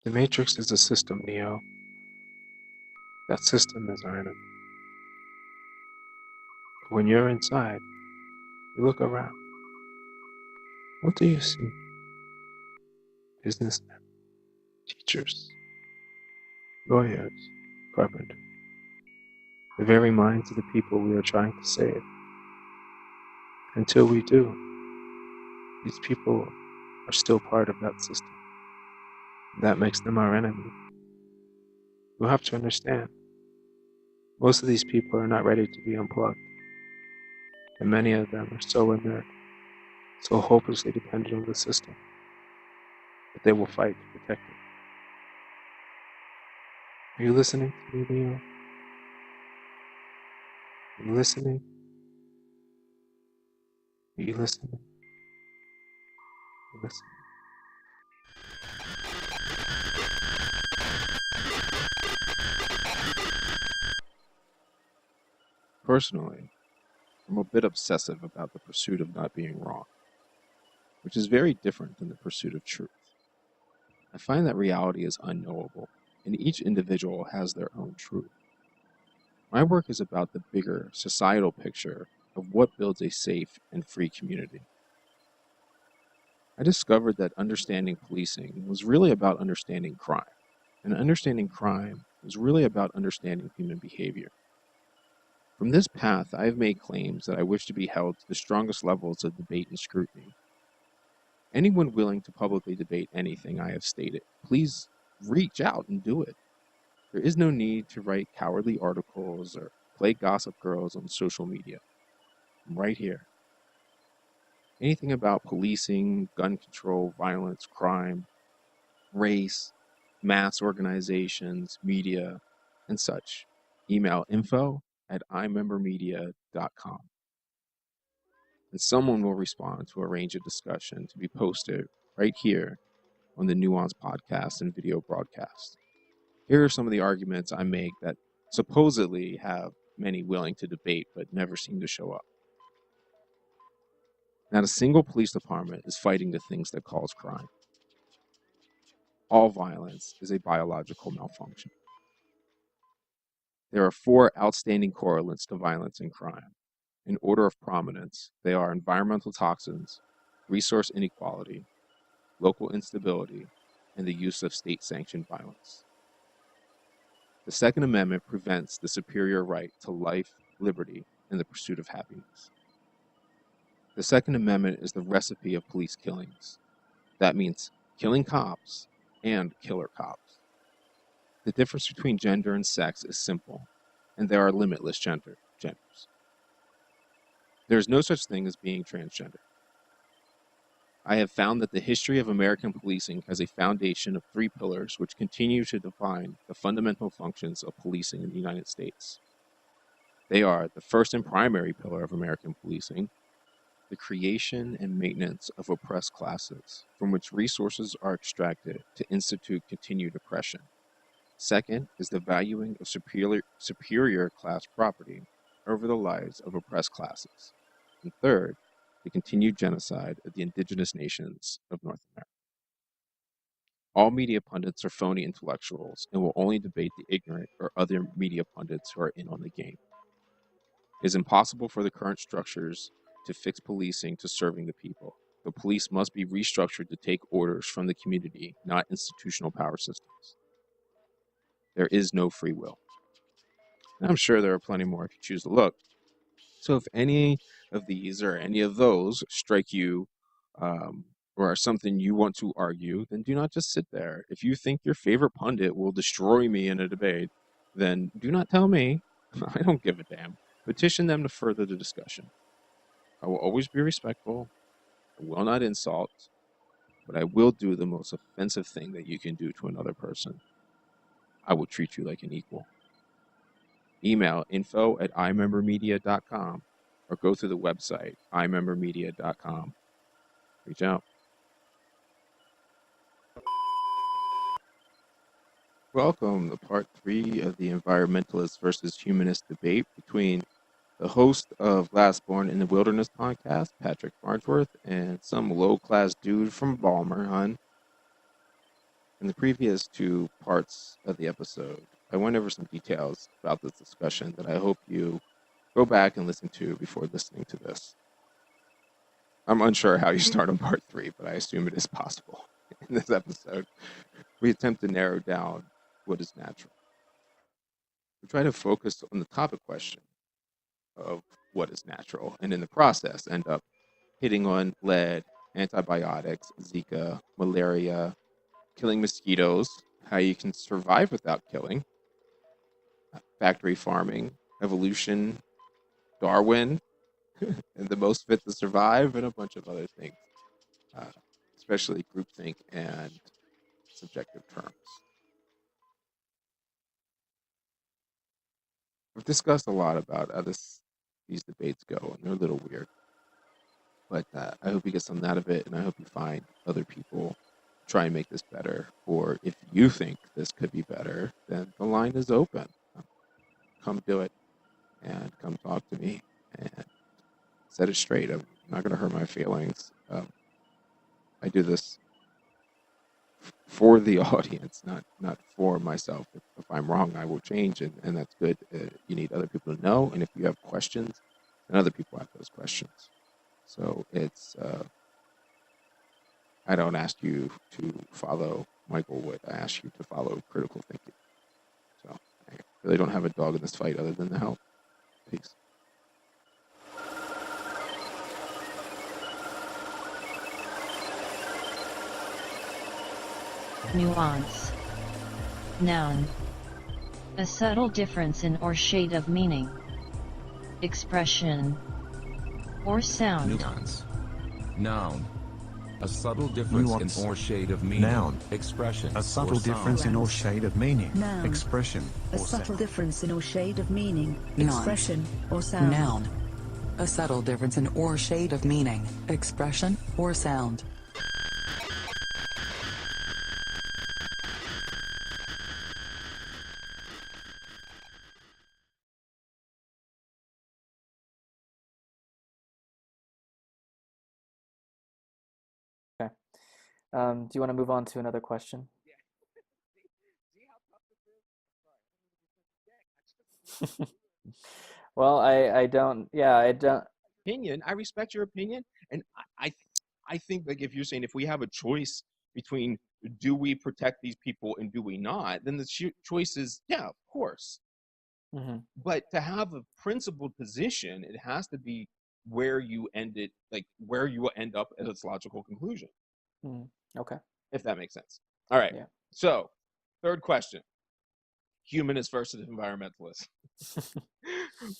The Matrix is a system, Neo. That system is our enemy. But when you're inside, you look around. What do you see? Businessmen, teachers, lawyers, carpenters. The very minds of the people we are trying to save. Until we do, these people are still part of that system. That makes them our enemy. You have to understand, most of these people are not ready to be unplugged. And many of them are so inert, so hopelessly dependent on the system, that they will fight to protect it. Are you listening to me, Leo? Are you listening? Are you listening? Are you listening? Personally, I'm a bit obsessive about the pursuit of not being wrong, which is very different than the pursuit of truth. I find that reality is unknowable, and each individual has their own truth. My work is about the bigger societal picture of what builds a safe and free community. I discovered that understanding policing was really about understanding crime, and understanding crime was really about understanding human behavior. From this path, I have made claims that I wish to be held to the strongest levels of debate and scrutiny. Anyone willing to publicly debate anything I have stated, please reach out and do it. There is no need to write cowardly articles or play gossip girls on social media. I'm right here. Anything about policing, gun control, violence, crime, race, mass organizations, media, and such. Email info@imembermedia.com. And someone will respond to arrange a discussion to be posted right here on the Nuance podcast and video broadcast. Here are some of the arguments I make that supposedly have many willing to debate but never seem to show up. Not a single police department is fighting the things that cause crime. All violence is a biological malfunction. There are 4 outstanding correlates to violence and crime. In order of prominence, they are environmental toxins, resource inequality, local instability, and the use of state-sanctioned violence. The Second Amendment prevents the superior right to life, liberty, and the pursuit of happiness. The Second Amendment is the recipe of police killings. That means killing cops and killer cops. The difference between gender and sex is simple, and there are limitless genders. There is no such thing as being transgender. I have found that the history of American policing has a foundation of 3 pillars which continue to define the fundamental functions of policing in the United States. They are the first and primary pillar of American policing, the creation and maintenance of oppressed classes, from which resources are extracted to institute continued oppression. Second is the valuing of superior class property over the lives of oppressed classes. And third, the continued genocide of the indigenous nations of North America. All media pundits are phony intellectuals and will only debate the ignorant or other media pundits who are in on the game. It is impossible for the current structures to fix policing to serving the people. The police must be restructured to take orders from the community, not institutional power systems. There is no free will. And I'm sure there are plenty more if you choose to look. So if any of these or any of those strike you or are something you want to argue, then do not just sit there. If you think your favorite pundit will destroy me in a debate, then do not tell me. I don't give a damn. Petition them to further the discussion. I will always be respectful. I will not insult, but I will do the most offensive thing that you can do to another person. I will treat you like an equal. Email info@imembermedia.com or go to the website imembermedia.com. Reach out. Welcome to part 3 of the Environmentalist versus Humanist debate between the host of Last Born in the Wilderness podcast, Patrick Farnsworth, and some low-class dude from Balmer, hon. In the previous two parts of the episode, I went over some details about this discussion that I hope you go back and listen to before listening to this. I'm unsure how you start on part three, but I assume it is possible. In this episode, we attempt to narrow down what is natural. We try to focus on the topic question of what is natural, and in the process, end up hitting on lead, antibiotics, Zika, malaria, killing mosquitoes, how you can survive without killing, factory farming, evolution, Darwin, and the most fit to survive, and a bunch of other things, uh, especially groupthink and subjective terms. We've discussed a lot about how these debates go, and they're a little weird. But I hope you get something out of it, and I hope you find other people try and make this better. Or if you think this could be better, then the line is open. Come do it, and come talk to me, and set it straight. I'm not going to hurt my feelings. I do this for the audience, not for myself. If I'm wrong, I will change, and that's good. You need other people to know, and if you have questions, then other people have those questions. So it's I don't ask you to follow Michael Wood. I ask you to follow critical thinking. So I really don't have a dog in this fight other than the help. Peace. Nuance. Noun. A subtle difference in or shade of meaning. Expression. Or sound. Nuance. Noun. A subtle difference Nuance. in or shade of meaning. Noun. Expression. A subtle difference in or shade of meaning. Noun. Expression. A or subtle sound. difference in or shade of meaning, Nuance. expression, or sound. Noun. A subtle difference in or shade of meaning, expression, or sound. Okay. Do you want to move on to another question? Well, I don't, yeah, I don't. Opinion. I respect your opinion, and I think like if you're saying if we have a choice between do we protect these people and do we not, then the choice is yeah, of course. Mhm. But to have a principled position, it has to be where you end it, like where you will end up at its logical conclusion, Mhm. Okay. if that makes sense. All right. Yeah. So, third question: humanist versus environmentalist.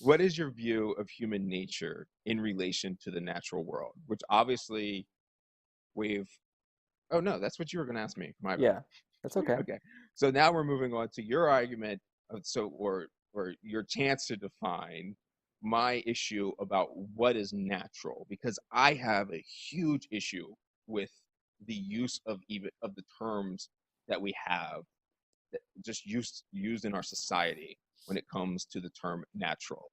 What is your view of human nature in relation to the natural world? Which obviously we've. Oh no, that's what you were going to ask me. My bad. Yeah, that's okay. Okay. So now we're moving on to your argument of or your chance to define my issue about what is natural, because I have a huge issue with the use of even of the terms that we have that just used in our society when it comes to the term natural.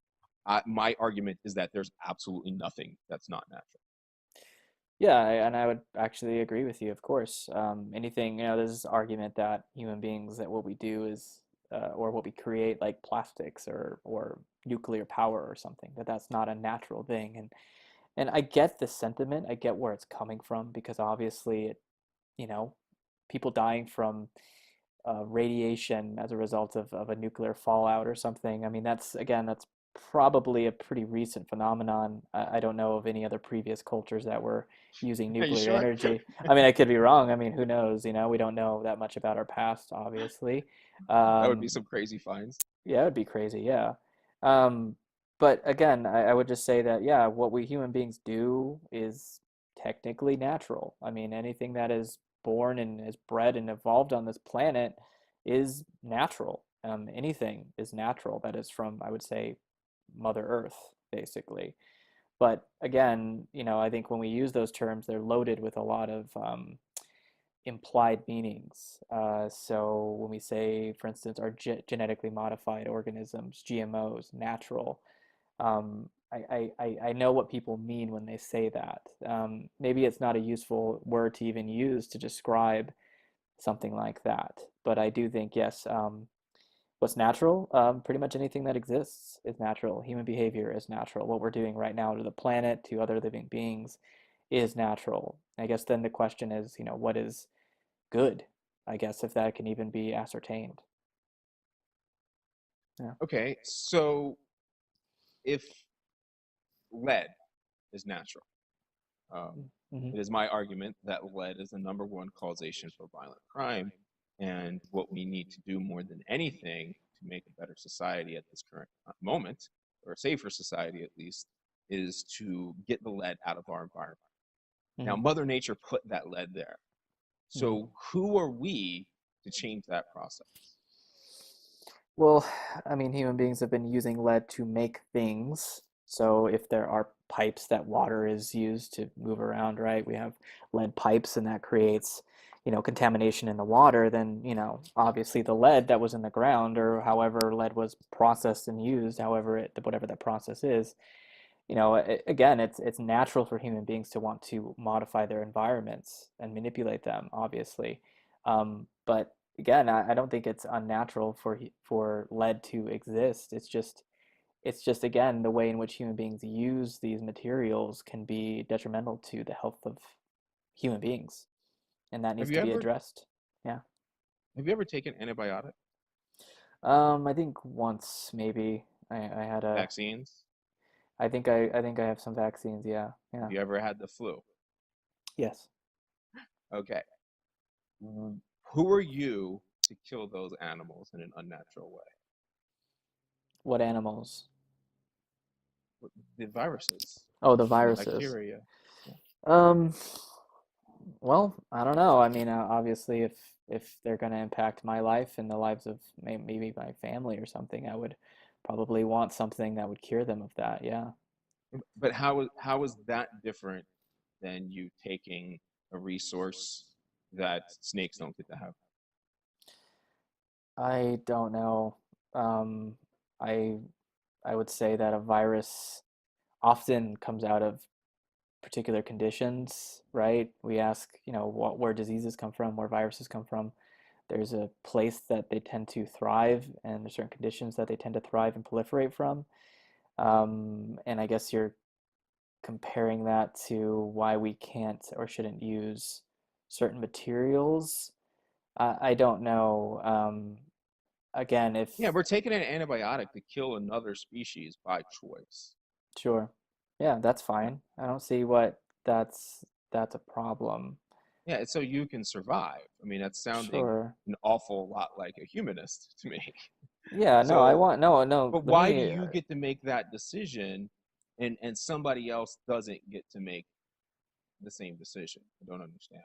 My argument is that there's absolutely nothing that's not natural. Yeah, and I would actually agree with you, of course. Anything, there's this argument that human beings, that what we do is, or what we create, like plastics or nuclear power or something, that's not a natural thing. And I get the sentiment, I get where it's coming from, because obviously you know, people dying from radiation as a result of a nuclear fallout or something. I mean, that's probably a pretty recent phenomenon. I don't know of any other previous cultures that were using Are you nuclear sure? energy. I mean, I could be wrong. I mean, who knows? We don't know that much about our past, obviously. That would be Um, some crazy finds. yeah, it'd be crazy. Yeah. Um, but again, I would just say that, yeah, what we human beings do is technically natural. I mean, anything that is born and is bred and evolved on this planet is natural. Anything is natural that is from, I would say, Mother Earth, basically. But again, I think when we use those terms, they're loaded with a lot of implied meanings. So when we say, for instance, are genetically modified organisms, GMOs, natural, I know what people mean when they say that. Maybe it's not a useful word to even use to describe something like that. But I do think, yes, what's natural, pretty much anything that exists is natural. Human behavior is natural. What we're doing right now to the planet, to other living beings, is natural. I guess then the question is, what is good? I guess if that can even be ascertained. Yeah. Okay, so if lead is natural, Mm-hmm. it is my argument that lead is the number one causation for violent crime, and what we need to do more than anything to make a better society at this current moment, or a safer society at least, is to get the lead out of our environment. Now, Mm-hmm. Mother Nature put that lead there. So who are we to change that process? Well, I mean, human beings have been using lead to make things. So if there are pipes that water is used to move around, right? We have lead pipes and that creates, contamination in the water, then, obviously the lead that was in the ground or however lead was processed and used, whatever that process is, again, it's natural for human beings to want to modify their environments and manipulate them, obviously. But again, I don't think it's unnatural for lead to exist. It's just again the way in which human beings use these materials can be detrimental to the health of human beings, and that Have needs you to be ever addressed. Yeah. have you ever taken antibiotic I think once maybe I had a. vaccines? I think I have some vaccines. Yeah. Yeah. Have you ever had the flu? Yes. Okay. Who are you to kill those animals in an unnatural way? What animals? The viruses Oh, the and the viruses. bacteria. Um, well, I don't know. I mean, obviously, if they're going to impact my life and the lives of maybe my family or something, I would probably want something that would cure them of that. Yeah. But how is that different than you taking a resource that snakes don't get to have? I don't know. Um, I I would say that a virus often comes out of particular conditions, right? We ask, where diseases come from, where viruses come from. There's a place that they tend to thrive, and there's certain conditions that they tend to thrive and proliferate from. And I guess you're comparing that to why we can't or shouldn't use certain materials. I don't know. Again, if Yeah, we're taking an antibiotic to kill another species by choice. sure, yeah, that's Yeah. fine. I don't see what that's a problem. Yeah, it's so you can survive. I mean, that's sounding Sure. an awful lot like a humanist to me. Yeah, no, I So, want no, no. but Let why do me. you get to make that decision and somebody else doesn't get to make the same decision? I don't understand.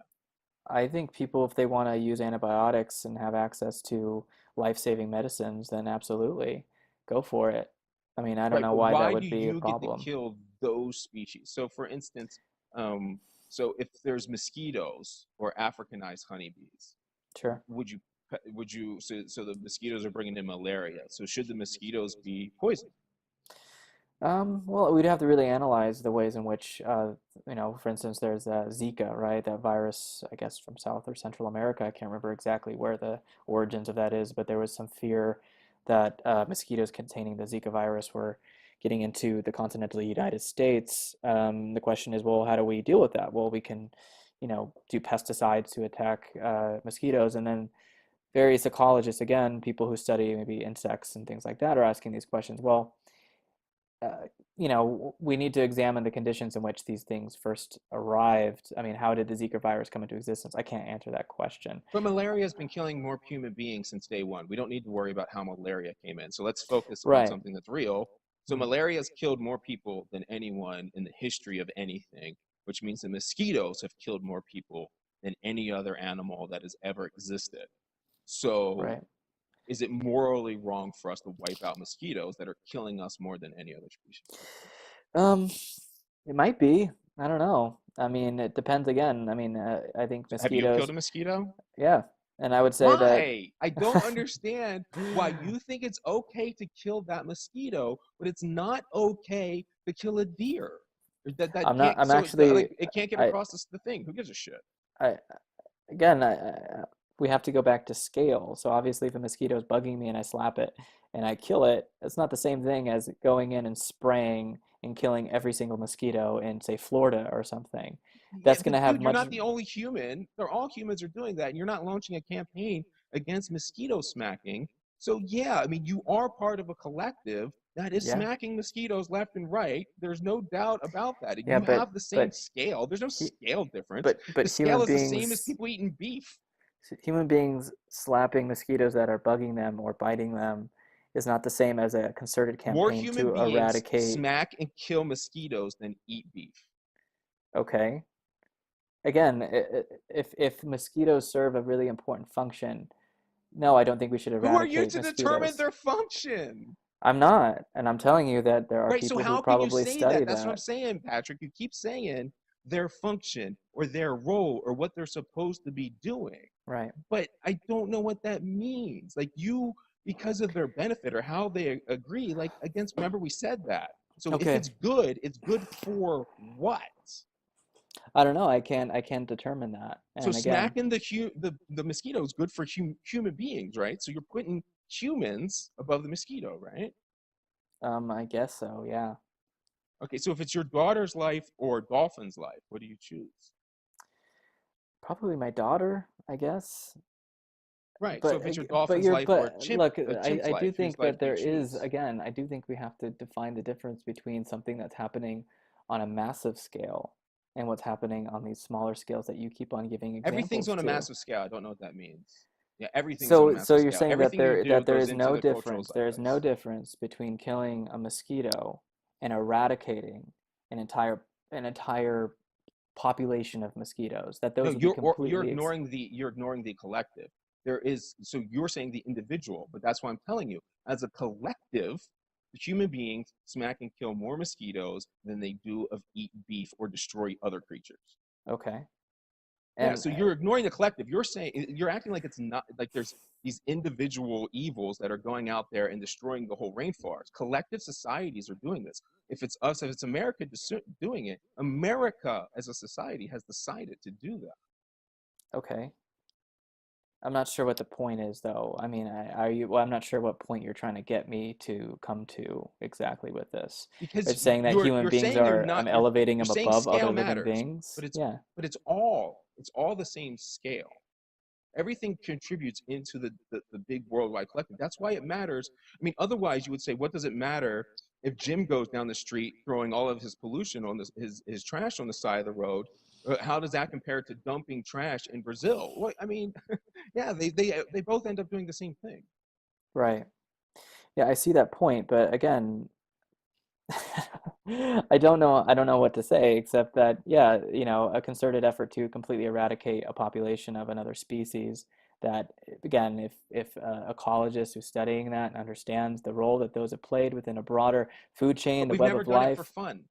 I think people, if they want to use antibiotics and have access to life-saving medicines, then absolutely go for it. I mean, I don't Right, know but why that why do would be a you get to problem. kill those species? So, for instance, um, so if there's mosquitoes or Africanized honeybees, Sure. would you so the mosquitoes are bringing in malaria? So should the mosquitoes be poisoned? Well, we'd have to really analyze the ways in which, for instance, there's Zika, right? That virus, I guess, from South or Central America. I can't remember exactly where the origins of that is, but there was some fear that mosquitoes containing the Zika virus were getting into the continental United States. The question is, well, how do we deal with that? Well, we can, do pesticides to attack mosquitoes, and then various ecologists, again, people who study maybe insects and things like that, are asking these questions. Well, uh, we need to examine the conditions in which these things first arrived. I mean, how did the Zika virus come into existence? I can't answer that question. But malaria has been killing more human beings since day one. We don't need to worry about how malaria came in. So let's focus on Right. something that's real. So Mhm. malaria has killed more people than anyone in the history of anything, which means the mosquitoes have killed more people than any other animal that has ever existed. So Right. is it morally wrong for us to wipe out mosquitoes that are killing us more than any other species? Um, it might be. I don't know. I mean, it depends again. I mean, I think Have you killed mosquitoes, a mosquito? yeah. And I would say that Why? I don't understand why you think it's okay to kill that mosquito, but it's not okay to kill a deer. Or that I'm not, can't I'm so actually, like it can't get I, across the thing. Who gives a shit? I, again, we have to go back to scale. So obviously if a mosquito is bugging me and I slap it and I kill it, it's not the same thing as going in and spraying and killing every single mosquito in, say, Florida or something. That's going to have Dude, you're much. not the only human. They're all humans are doing that, and you're not launching a campaign against mosquito smacking. So yeah, I mean, you are part of a collective that is smacking mosquitoes left and right. There's no doubt about that. Yeah, you have the same scale. There's no scale difference. But the scale human is beings, the same as people eating beef. Human beings slapping mosquitoes that are bugging them or biting them is not the same as a concerted More campaign human to beings eradicate. smack and kill mosquitoes than eat beef. Okay. Again, if mosquitoes serve a really important function, no, I don't think we should Who are you eradicate to determine mosquitoes. their function? I'm not, and I'm telling you that there are Right, so people how who can you probably say study that? That's what I'm that. saying, Patrick. You keep saying their function or their role or what they're supposed to be doing. Right. But I don't know what that means. Like you, because of their benefit or how they agree, like against, remember we said that. So if it's good for what? I don't know. I can't determine that. So And again, smacking the mosquito is good for human beings, right? So you're putting humans above the mosquito, right? I guess so, yeah. Okay, so if it's your daughter's life or dolphin's life, what do you choose? Probably my daughter, I guess. Right. But so if it's your dolphin's life or a look, chimp's I do life, whose think life that do you there is, choose? again, I do think we have to define the difference between something that's happening on a massive scale and what's happening on these smaller scales that you keep on giving Everything's examples on a to. massive scale. I don't know what that means. Yeah, everything's on a So massive you're scale. saying that Everything you do there goes is into no the cultural difference. There is no zeitgeist. difference between killing a mosquito and eradicating an entire population of mosquitoes. That No, those would be you're completely ignoring the collective. There is, so you're saying the individual, but that's why I'm telling you. As a collective, human beings smack and kill more mosquitoes than they do of eat beef or destroy other creatures. okay. Yeah, And so you're ignoring the collective. You're saying, you're acting like it's not, like there's these individual evils that are going out there and destroying the whole rainforest. Collective societies are doing this. If it's us, if it's America doing it, America as a society has decided to do that. okay. I'm not sure what the point is, though. I mean, are you? Well, I'm not sure what point you're trying to get me to come to exactly with this. Because It's saying that human you're beings saying they're are, not, I'm elevating you're them saying above scale other living matters, beings. but it's Yeah. all the same scale. Everything contributes into the big worldwide collective. That's why it matters. I mean, otherwise you would say, what does it matter if Jim goes down the street throwing all of his pollution on his trash on the side of the road? How does that compare to dumping trash in Brazil? What, I mean, yeah, they both end up doing the same thing. Right. Yeah, I see that point, but again, I don't know what to say except that, yeah, a concerted effort to completely eradicate a population of another species that, again, if an ecologist who's studying that and understands the role that those have played within a broader food chain, But the we've web never of done it for life, fun.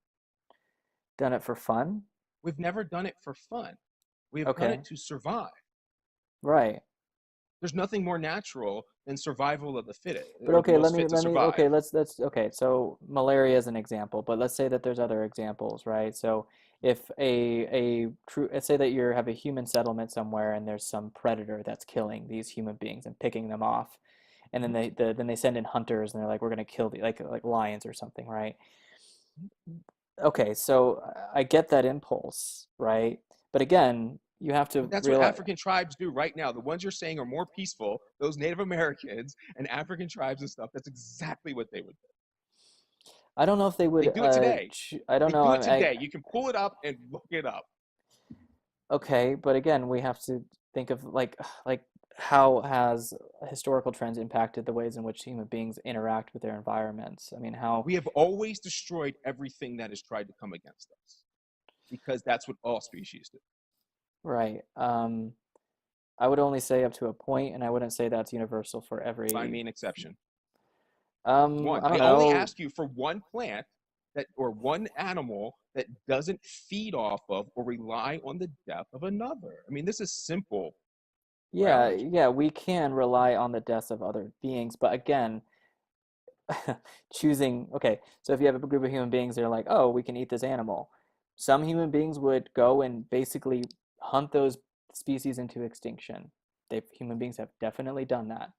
done it for fun. We've never done it for fun. We have done Okay. it to survive. Right. There's nothing more natural than survival of the fittest, But or the okay, most fit to survive. okay, let's okay, so malaria is an example, but let's say that there's other examples, right? So if let's say that you have a human settlement somewhere and there's some predator that's killing these human beings and picking them off, and then they send in hunters and they're like, we're gonna kill the like lions or something, right? Okay, so I get that impulse, right? But again, you have to But that's what realize. African tribes do right now. The ones you're saying are more peaceful, those Native Americans and African tribes and stuff, that's exactly what they would do. I don't know if they would. They do it today. I don't They know. do it today. You can pull it up and look it up. Okay, but again, we have to think of like how has historical trends impacted the ways in which human beings interact with their environments? I mean, how. We have always destroyed everything that has tried to come against us, because that's what all species do. Right. I would only say up to a point, and I wouldn't say that's universal for every. Find me an exception. One. I don't only know. ask you for one plant that, or one animal that doesn't feed off of or rely on the death of another. I mean, this is simple. Yeah, biology. yeah, we can rely on the deaths of other beings, but again, choosing, okay, so if you have a group of human beings, they're like, oh, we can eat this animal. Some human beings would go and basically hunt those species into extinction. Human beings have definitely done that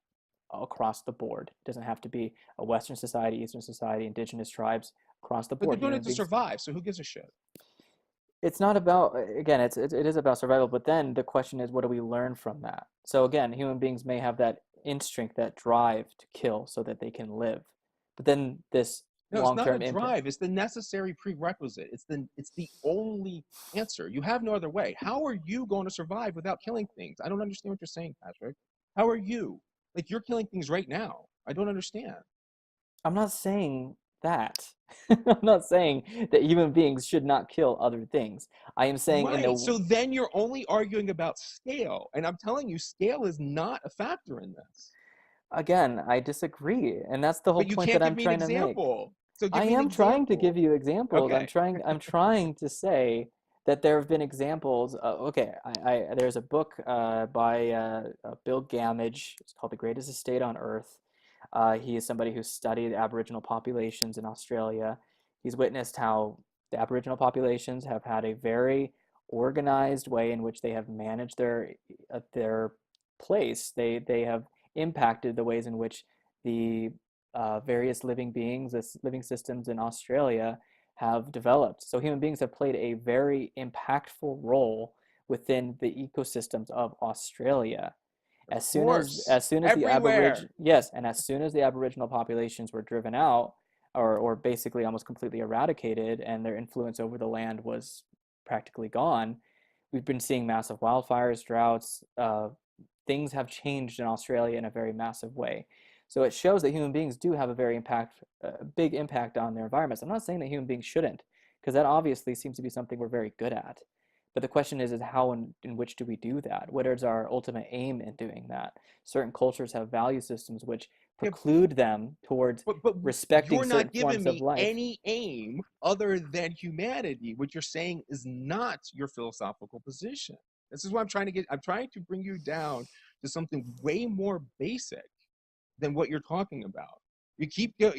across the board. It doesn't have to be a Western society, Eastern society, indigenous tribes, across the But they're board. doing Human it to beings. survive, so who gives a shit? It's not about, again, it is about survival, but then the question is, what do we learn from that? So again, human beings may have that instinct, that drive to kill so that they can live. But then this No, it's not a long-term impact. drive. It's the necessary prerequisite. It's the only answer. You have no other way. How are you going to survive without killing things? I don't understand what you're saying, Patrick. How are you? Like, you're killing things right now. I don't understand. I'm not saying that. I'm not saying that human beings should not kill other things. I am saying Right. So then you're only arguing about scale. And I'm telling you, scale is not a factor in this. again, I disagree, and that's the whole But you point can't that give I'm me an trying to make. example. So give I me an am trying to give example. you examples. Okay. I'm trying to say that there have been examples. Okay, there's a book by Bill Gamage. It's called The Greatest Estate on Earth. He is somebody who studied Aboriginal populations in Australia. He's witnessed how the Aboriginal populations have had a very organized way in which they have managed their place. They have impacted the ways in which the various living beings, living systems in Australia have developed. So human beings have played a very impactful role within the ecosystems of Australia. Of As soon course. as the Everywhere. as soon as the Aboriginal populations were driven out, or basically almost completely eradicated, and their influence over the land was practically gone, we've been seeing massive wildfires, droughts. Things have changed in Australia in a very massive way. So it shows that human beings do have a big impact on their environments. I'm not saying that human beings shouldn't, because that obviously seems to be something we're very good at. But the question is how and in which do we do that? What is our ultimate aim in doing that? Certain cultures have value systems which preclude them towards But respecting you're certain not giving forms of me life. any aim other than humanity. What you're saying is not your philosophical position. This is what I'm trying to bring you down to something way more basic than what you're talking about. You keep you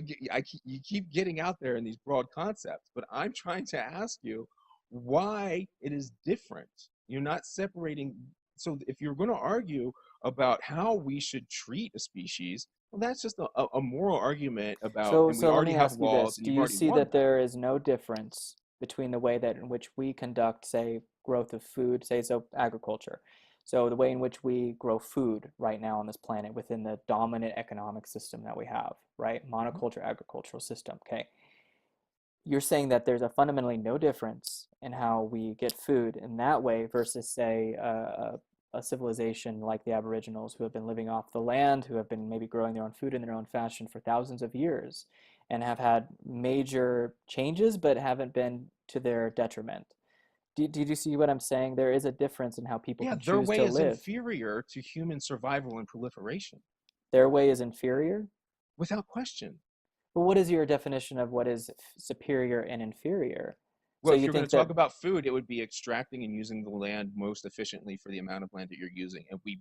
keep getting out there in these broad concepts, but I'm trying to ask you why it is different. You're not separating. So if you're going to argue about how we should treat a species, well, that's just a moral argument about, and we So let already me have ask you laws, this. and Do you've you already see won that that. there is no difference between the way that in which we conduct, say, growth of food, say, so agriculture? So the way in which we grow food right now on this planet within the dominant economic system that we have, right? Monoculture agricultural system, okay? You're saying that there's a fundamentally no difference in how we get food in that way versus, say, a civilization like the Aboriginals who have been living off the land, who have been maybe growing their own food in their own fashion for thousands of years and have had major changes but haven't been to their detriment. Did you see what I'm saying? There is a difference in how people Yeah, can their choose way to is live. inferior to human survival and proliferation, Their way is inferior. without question. But what is your definition of what is superior and inferior? So Well, if you you're going think to talk that, about food, it would be extracting and using the land most efficiently for the amount of land that you're using, and we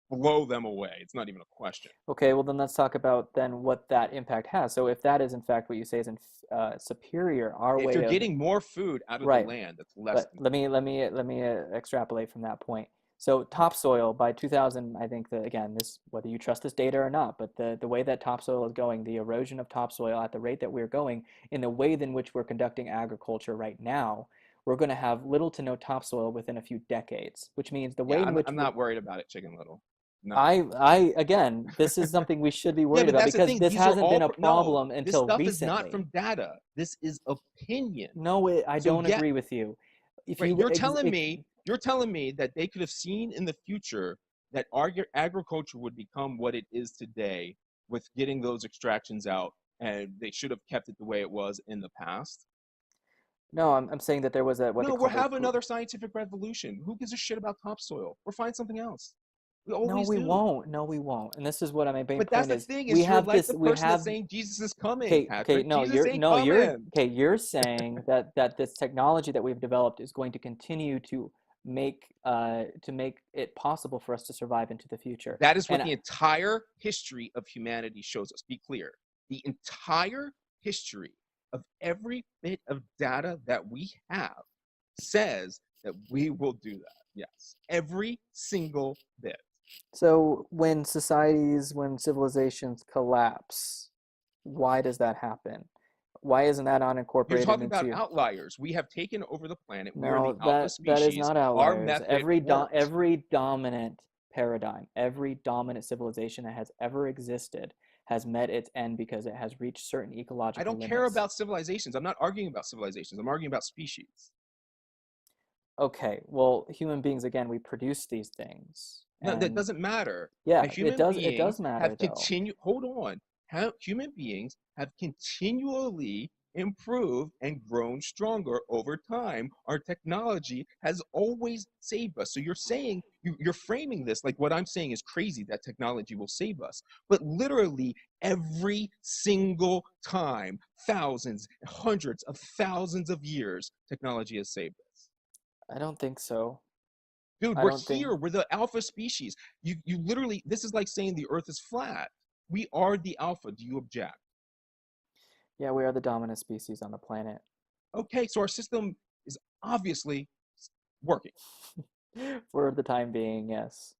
blow them away. It's not even a question. okay, well then let's talk about then what that impact has. So if that is in fact what you say is superior, our If way you're of, getting more food out of the right, land, that's less but than. let me extrapolate from that point. So topsoil by 2000, I think that again, this whether you trust this data or not, but the way that topsoil is going, the erosion of topsoil at the rate that we're going, in the way in which we're conducting agriculture right now, we're going to have little to no topsoil within a few decades, which means the Yeah, way in which I'm not worried about it, Chicken Little. No. again, this is something we should be Yeah, worried but about that's the because thing. this These are hasn't all been a no. problem This until stuff is not recently. from data. This is opinion. No, I So don't yeah, agree with you. If right. you You're telling me that they could have seen in the future that agriculture would become what it is today with getting those extractions out, and they should have kept it the way it was in the past. no, I'm saying that there was a what they No, we'll call have another scientific revolution. Who gives a shit about topsoil? We'll find something else. We always do. No, we won't. And this is what my main But that's point the is. thing We is you're have like this. the We person that's have saying Jesus is coming, okay. Patrick. No, Jesus ain't you're coming. okay. You're saying that this technology that we've developed is going to continue to make it possible for us to survive into the future. That is what And the entire history of humanity shows us. Be clear. The entire history of every bit of data that we have says that we will do that. Yes. Every single bit. So when civilizations collapse, why does that happen? Why isn't that not You're incorporated talking about into? outliers. We have taken over the planet. We are No, the alpha that is species. not Our outliers. method works. Every dominant paradigm, every dominant civilization that has ever existed has met its end because it has reached certain I ecological don't care limits. about civilizations. I'm not arguing about civilizations. I'm arguing about species. Okay, well, human beings, again, we produce these things, No, that and doesn't matter. yeah, Human it does beings matter have though. continued. Hold on. Human beings have continually improved and grown stronger over time. Our technology has always saved us. So you're saying you're framing this like what I'm saying is crazy that technology will save us, but literally every single time, thousands, hundreds of thousands of years, technology has saved us. I don't think so. Dude, I we're don't think. here. We're the alpha species. You literally, this is like saying the earth is flat. We are the alpha. Do you object? Yeah, we are the dominant species on the planet. Okay, so our system is obviously working. For the time being, yes.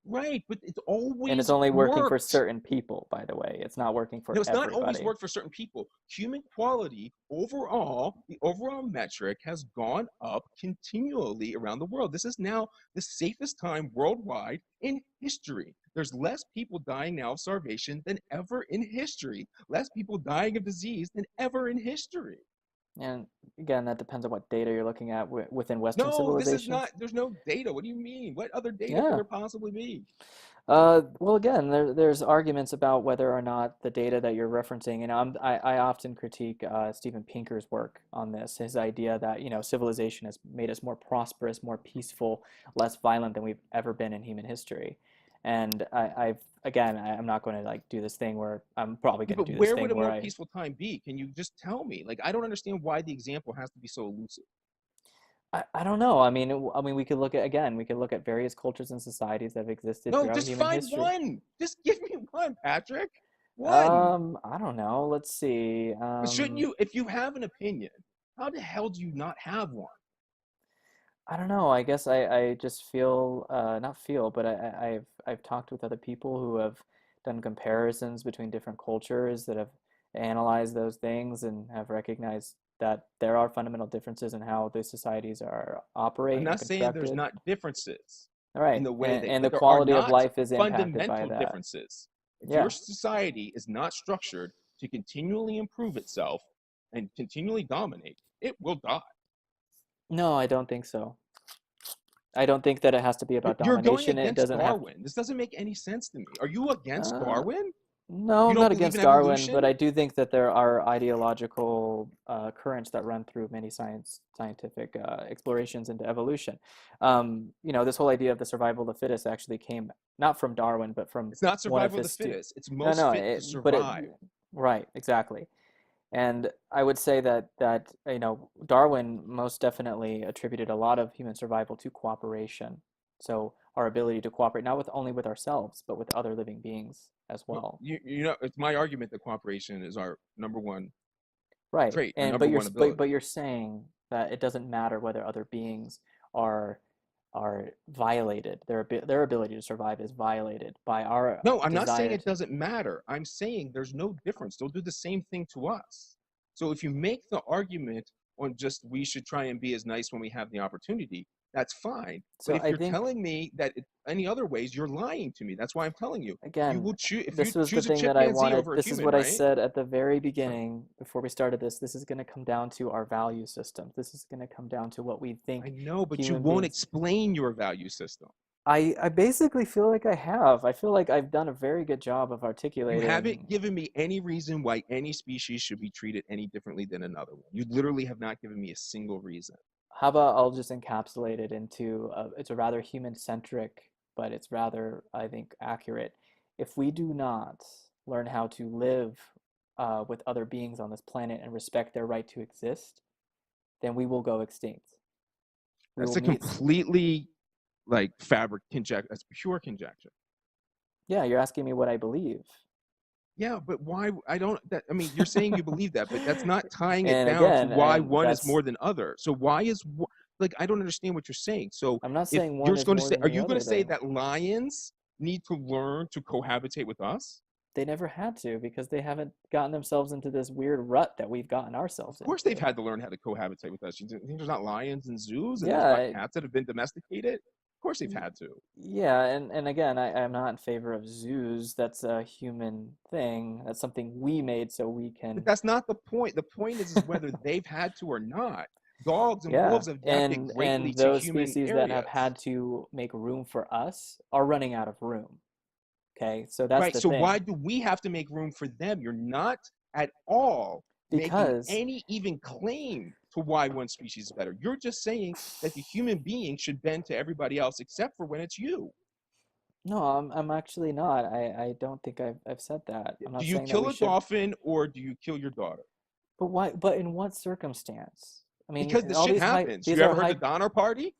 Right, but it's And it's always only working for worked. certain people, by the way. It's not working for No, it's not always everybody. worked for certain people. Human quality overall, the overall metric has gone up continually around the world. This is now the safest time worldwide in history. There's less people dying now of starvation than ever in history. Less people dying of disease than ever in history. And again, that depends on what data you're looking at within Western No, this is civilizations. not, there's no data. What do you mean? What other data Yeah. could there possibly be? Well, again, there's arguments about whether or not the data that you're referencing, and I often critique Steven Pinker's work on this, his idea that, civilization has made us more prosperous, more peaceful, less violent than we've ever been in human history. And I'm not going to like do this thing where I'm probably going to But do this where thing would a where more peaceful time be? Can you just tell me? Like, I don't understand why the example has to be so elusive. I don't know. I mean, we could look at various cultures and societies that have existed No, throughout just human find history. one. Just give me one, Patrick. One. I don't know. Let's see. But shouldn't you, if you have an opinion, how the hell do you not have one? I don't know. I guess I just feel not feel, but I've talked with other people who have done comparisons between different cultures that have analyzed those things and have recognized that there are fundamental differences in how these societies are I'm operate and not saying there's constructed. not differences All in right, the way and the but there are quality of not life is impacted by fundamental that. differences. If Yeah. your society is not structured to continually improve itself and continually dominate, it will die. No, I don't think so. I don't think that it has to be about You're going domination. It against doesn't have. Darwin. This doesn't make any sense to me. Are you against Uh, Darwin? No, You I'm don't not believe against in Darwin, but evolution? I do think that there are ideological currents that run through many scientific explorations into evolution. This whole idea of the survival of the fittest actually came not from Darwin, but from It's not one of survival of the his fittest. It's No, most no, fit to but survive. right, exactly. And I would say that Darwin most definitely attributed a lot of human survival to cooperation. So our ability to cooperate not with only with ourselves, but with other living beings as well. It's my argument that cooperation is our number one Right. trait, our And number one ability. but you're saying that it doesn't matter whether other beings are violated. Their ability to survive is violated by our No, I'm not saying desire it doesn't matter. I'm saying there's no difference. They'll do the same thing to us. So if you make the argument on just we should try and be as nice when we have the opportunity, that's fine. So But if I you're think, telling me that any other ways, you're lying to me. That's why I'm telling you. You again, will choose if you this was the choose a thing that I chimpanzee wanted. over a This is human, what I right? said at the very beginning before we started this. This is going to come down to our value system. This is going to come down to what we think I know, but you human won't beings. explain your value system. I basically feel like I have. I feel like I've done a very good job of You articulating. haven't given me any reason why any species should be treated any differently than another one. You literally have not given me a single reason. How about I'll just encapsulate it into it's a rather human-centric, but it's rather, I think, accurate. If we do not learn how to live with other beings on this planet and respect their right to exist, then we will go extinct. That's a completely like fabric conjecture. That's pure conjecture. Yeah, you're asking me what I believe. Yeah, but why? I mean, you're saying you believe that, but that's not tying it And down again, to why and one is that's more than other. So why is like I don't understand what you're saying. So I'm not if saying you're one is going to more say, than are the you going other, to say though. that lions need to learn to cohabitate with us? They never had to because they haven't gotten themselves into this weird rut that we've gotten ourselves Of course into. they've had to learn how to cohabitate with us. You think there's not lions in zoos and there's Yeah, not cats that have been domesticated? Of course they've had to. yeah, and again, I'm not in favor of zoos. That's a human thing. That's something we made so we can. But that's not the point. The point is whether they've had to or not. Dogs and Yeah, wolves have adapted greatly and to those human species that have areas. had to make room for us are running out of room. Okay, so that's Right. the So thing. why do we have to make room for them? You're not at all making Because any even claim to why one species is better. You're just saying that the human being should bend to everybody else except for when it's you. no, I'm actually not. I don't think I've said that. I'm Do not you saying that kill we a should. dolphin or do you kill your daughter? But why? But in what circumstance? I mean, Because this all shit these happens. these You are ever heard the Donner Party?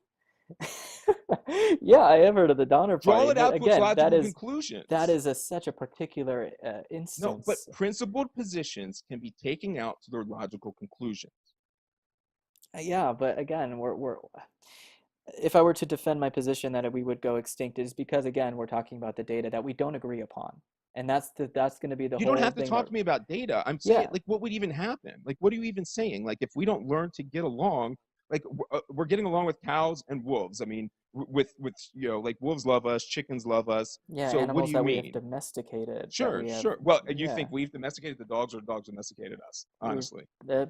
Yeah, I have heard of the Donner Draw Party, it out but to its again, logical conclusions. that is such a particular No, but instance. principled positions can be taken out to their logical conclusions. Yeah, but again, we're if I were to defend my position that we would go extinct, it is because again, we're talking about the data that we don't agree upon, and that's going to be the You whole don't have to thing. talk That, to me about data. I'm saying, yeah, like, what would even happen? Like, what are you even saying? Like, if we don't learn to get along, like, we're getting along with cows and wolves. I mean, with like wolves love us, chickens love us. yeah, So what do animals you that we have mean? domesticated, that Sure, we have, sure. Well, you yeah, think we've domesticated the dogs or the dogs domesticated us? we've Honestly,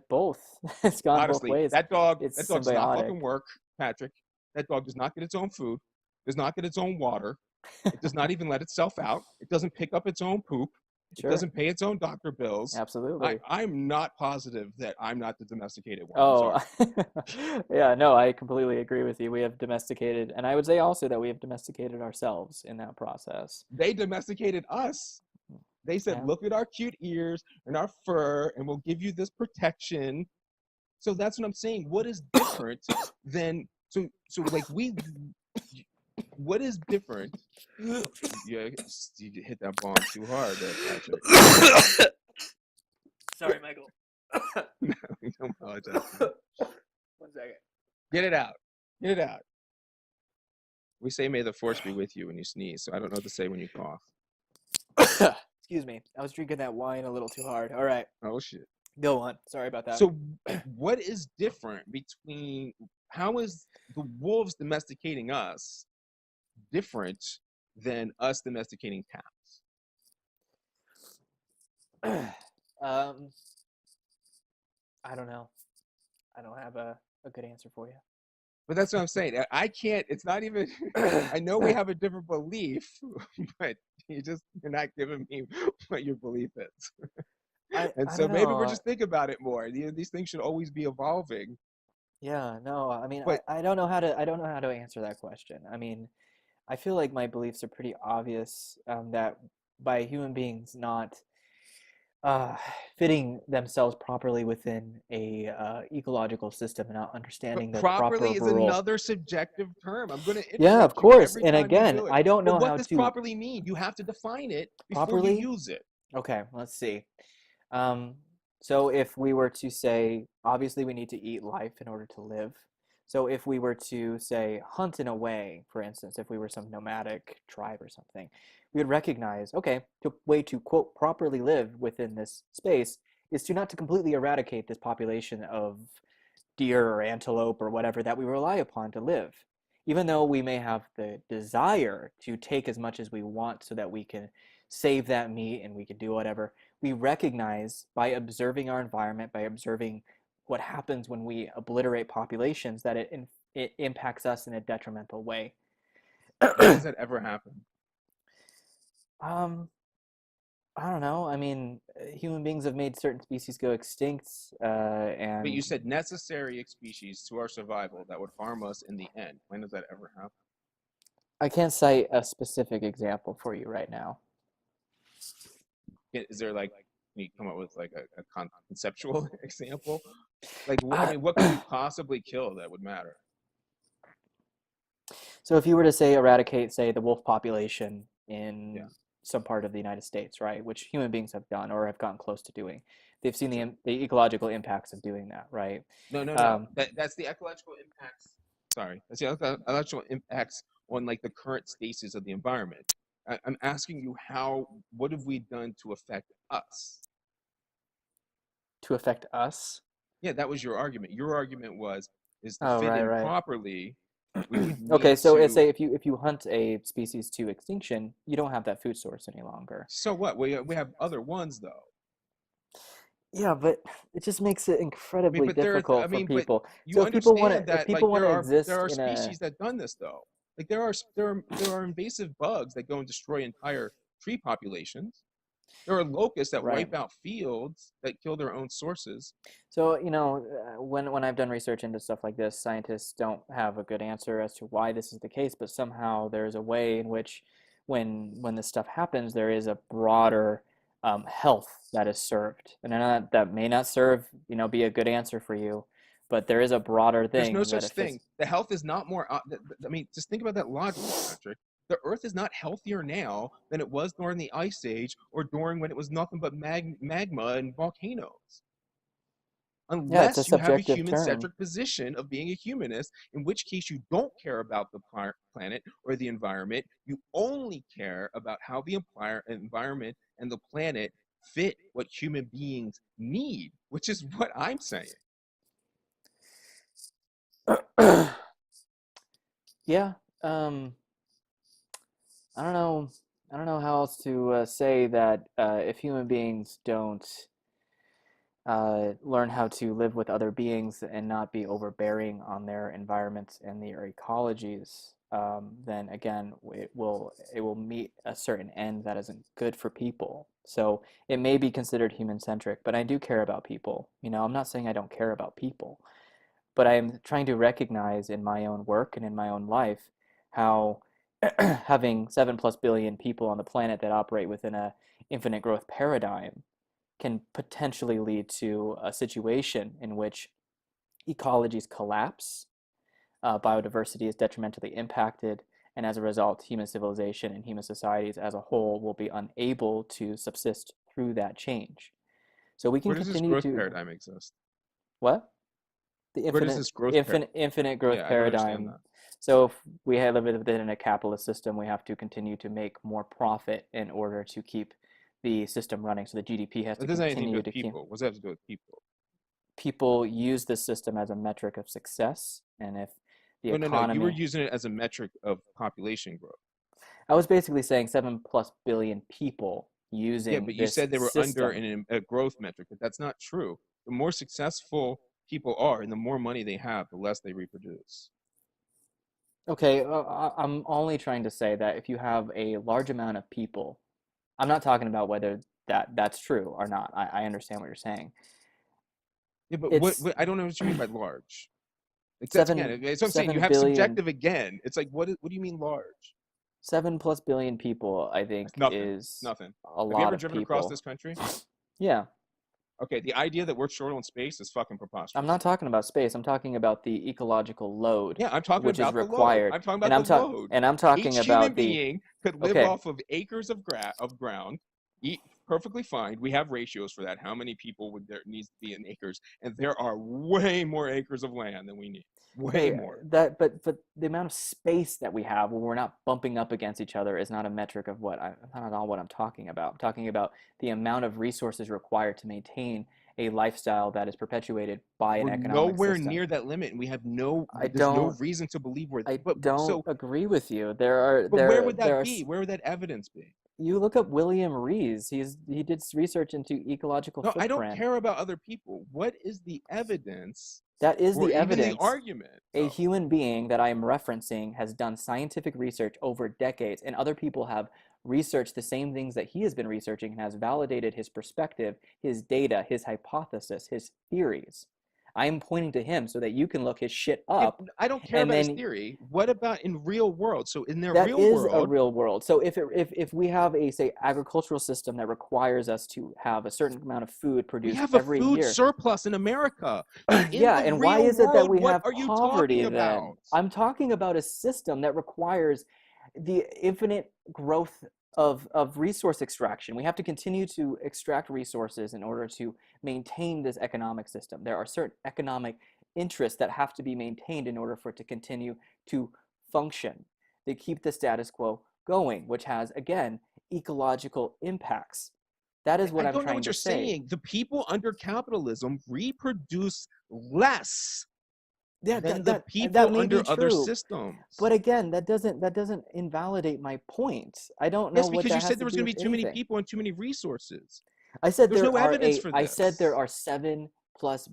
both. It's gone both honestly, ways. that dog It's does not symbiotic. fucking work, Patrick. That dog does not get its own food, does not get its own water. It does not even let itself out. It doesn't pick up its own poop. It Sure, doesn't pay its own doctor bills. absolutely. I'm not positive that I'm not the domesticated one. I'm Oh, sorry. yeah, no, I completely agree with you. We have domesticated, and I would say also that we have domesticated ourselves in that process. They domesticated us. They said, Yeah. look at our cute ears and our fur, and we'll give you this protection. So that's what I'm saying. What is different than so like what is different? Yeah, you hit that bomb too hard there, Patrick. Sorry, Michael. Don't apologize. 1 second. Get it out. Get it out. We say may the force be with you when you sneeze, so I don't know what to say when you cough. Excuse me. I was drinking that wine a little too hard. All right. Oh shit. Go on. Sorry about that. So what is different between how is the wolves domesticating us different than us domesticating cats? I don't know. I don't have a good answer for you. But that's what I'm saying. I can't, it's not even, I know we have a different belief, but you're not giving me what your belief is. And so maybe we're just thinking about it more. These things should always be evolving. Yeah, no, I mean, But I don't know how to answer that question. I mean, I feel like my beliefs are pretty obvious, that by human beings not fitting themselves properly within a ecological system and not understanding the proper properly is role. another subjective term. I'm going to Yeah, of interrupt you course. every And time you again, do it. I don't know But what how does to properly mean? You have to define it before properly. you use it. Okay, let's see. So if we were to say, obviously we need to eat life in order to live. So if we were to say hunt in a way, for instance, if we were some nomadic tribe or something, we would recognize, okay, the way to quote properly live within this space is to not to completely eradicate this population of deer or antelope or whatever that we rely upon to live. Even though we may have the desire to take as much as we want so that we can save that meat and we can do whatever, we recognize by observing our environment, by observing what happens when we obliterate populations, that it impacts us in a detrimental way. When does that ever happen? I don't know. I mean, human beings have made certain species go extinct, and But you said necessary species to our survival that would harm us in the end. When does that ever happen? I can't cite a specific example for you right now. Is there like, can you come up with like a conceptual example? Like, I mean, what could we possibly kill that would matter? So if you were to say eradicate, say, the wolf population in some part of the United States, right, which human beings have done or have gotten close to doing, they've seen the ecological impacts of doing that, right? No. That's the ecological impacts. Sorry, that's the ecological impacts on like the current stasis of the environment. I'm asking you what have we done to affect us? To affect us? Yeah, that was your argument. Your argument is to Oh, fit in right. properly, we would Okay, need so say to. if you hunt a species to extinction, you don't have that food source any longer. So what? We have other ones though. Yeah, but it just makes it I mean, incredibly but there. I difficult for mean, but people. you So understand if that people like want to there exist are in a species that done this though. Like there are invasive bugs that go and destroy entire tree populations. There are locusts that right. wipe out fields that kill their own sources. So, when I've done research into stuff like this, scientists don't have a good answer as to why this is the case, but somehow there's a way in which when this stuff happens, there is a broader health that is served. And I know that may not serve, be a good answer for you, but there is a broader There's no thing that such affects. thing. The health is not more. I mean, just think about that logically, Patrick. The Earth is not healthier now than it was during the Ice Age or during when it was nothing but magma and volcanoes. Yeah, it's a Unless you have a subjective term. human-centric position of being a humanist, in which case you don't care about the planet or the environment. You only care about how the environment and the planet fit what human beings need, which is what I'm saying. Yeah. I don't know. I don't know how else to say that if human beings don't learn how to live with other beings and not be overbearing on their environments and their ecologies, then again it will meet a certain end that isn't good for people. So it may be considered human centric, but I do care about people. I'm not saying I don't care about people, but I'm trying to recognize in my own work and in my own life how having 7+ billion people on the planet that operate within a infinite growth paradigm can potentially lead to a situation in which ecologies collapse, biodiversity is detrimentally impacted, and as a result, human civilization and human societies as a whole will be unable to subsist through that change. So we can Where does this continue growth to paradigm exist? what? The Where does this growth infinite growth Yeah, I don't understand paradigm. that. So if we live within a capitalist system, we have to continue to make more profit in order to keep the system running. So the GDP has That to doesn't have anything to do continue with to keep. people. What does that have to do with people? People use this system as a metric of success, and if the No. You were economy, using it as a metric of population growth. I was basically saying 7+ billion people Yeah, using but you this said they were under system. a growth metric, but that's not true. The more successful people are and the more money they have, the less they reproduce. Okay, I'm only trying to say that if you have a large amount of people, I'm not talking about whether that's true or not. I understand what you're saying. Yeah, but It's I don't know what you mean by large. Like that's again, seven it's what I'm saying. You seven have billion subjective again. It's like what do you mean large? 7+ billion people, I It's think, nothing. It's is nothing. a Have you lot ever of driven across people. this country? Yeah, Okay, the idea that we're short on space is fucking I'm preposterous not to me. talking about space. I'm talking about the ecological load, Yeah, I'm talking which is about the load. required. I'm talking And about the load. I'm talking Each human about the being could live okay. off of acres of ground, eat perfectly fine. We have ratios for that. How many people would there needs to be in acres? And there are way more acres of land than we need. Way Okay, more. but the amount of space that we have when we're not bumping up against each other is not a metric of not at all what I'm talking about. I'm talking about the amount of resources required to maintain a lifestyle that is perpetuated by an We're economic nowhere system. near that limit, and we have I there's no don't reason to believe we're. I But don't so, agree with you. There are but where there would there that are be? Where would that evidence be? you look up William Rees. He did research into ecological No, I don't footprint. care about other people. What is the evidence, That is or the even the evidence. argument, A though? human being that I am referencing has done scientific research over decades, and other people have researched the same things that he has been researching and has validated his perspective, his data, his hypothesis, his theories. I am pointing to him so that you can look his shit Yeah, up, I don't care and about his then theory. What about in real world? So in their that real is a world, real world. So if we have a, say, agricultural system that requires us to have a certain amount of food we produced have a every food year. surplus in America. But in Yeah, the and why real is it that world, we what have are you talking poverty then? about? I'm talking about a system that requires the infinite growth of resource extraction. We have to continue to extract resources in order to maintain this economic system. There are certain economic interests that have to be maintained in order for it to continue to function. They keep the status quo going, which has, again, ecological impacts. That is what I I'm don't know trying what to you're say. saying. The people under capitalism reproduce less Yeah, than the that people may be under other true. systems. But again, that doesn't invalidate my point. I don't know Yes, what because you that has said to there was do going to with be too many anything. people and too many resources. I said There's no evidence for I said there this. are 7+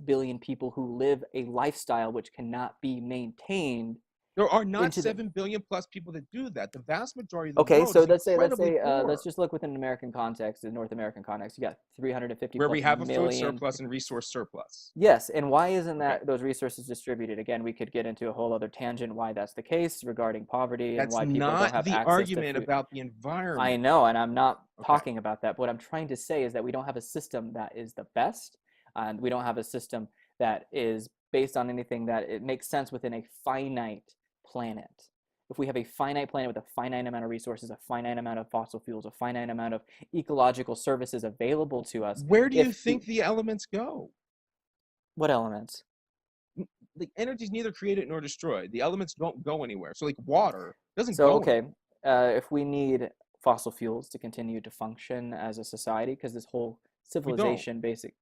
billion people who live a lifestyle which cannot be maintained There are not into the 7 billion plus people that do that. The vast majority of the Okay, world so is incredibly poor. let's just look within an American context, the North American context. You got 350 Where plus we have a food million. surplus and resource surplus. Yes, and why isn't Okay. that those resources distributed? Again, we could get into a whole other tangent why that's the case regarding poverty and That's why people don't not have the access argument to food. about the environment. I know, and I'm not Okay. talking about that. What I'm trying to say is that we don't have a system that is the best, and we don't have a system that is based on anything that it makes sense within a finite planet. If we have a finite planet with a finite amount of resources, a finite amount of fossil fuels, a finite amount of ecological services available to us, Where do you think the elements go? what elements? The energy is neither created nor destroyed. The elements don't go anywhere. So like water doesn't So go okay, anywhere. if we need fossil fuels to continue to function as a society, because this whole civilization basic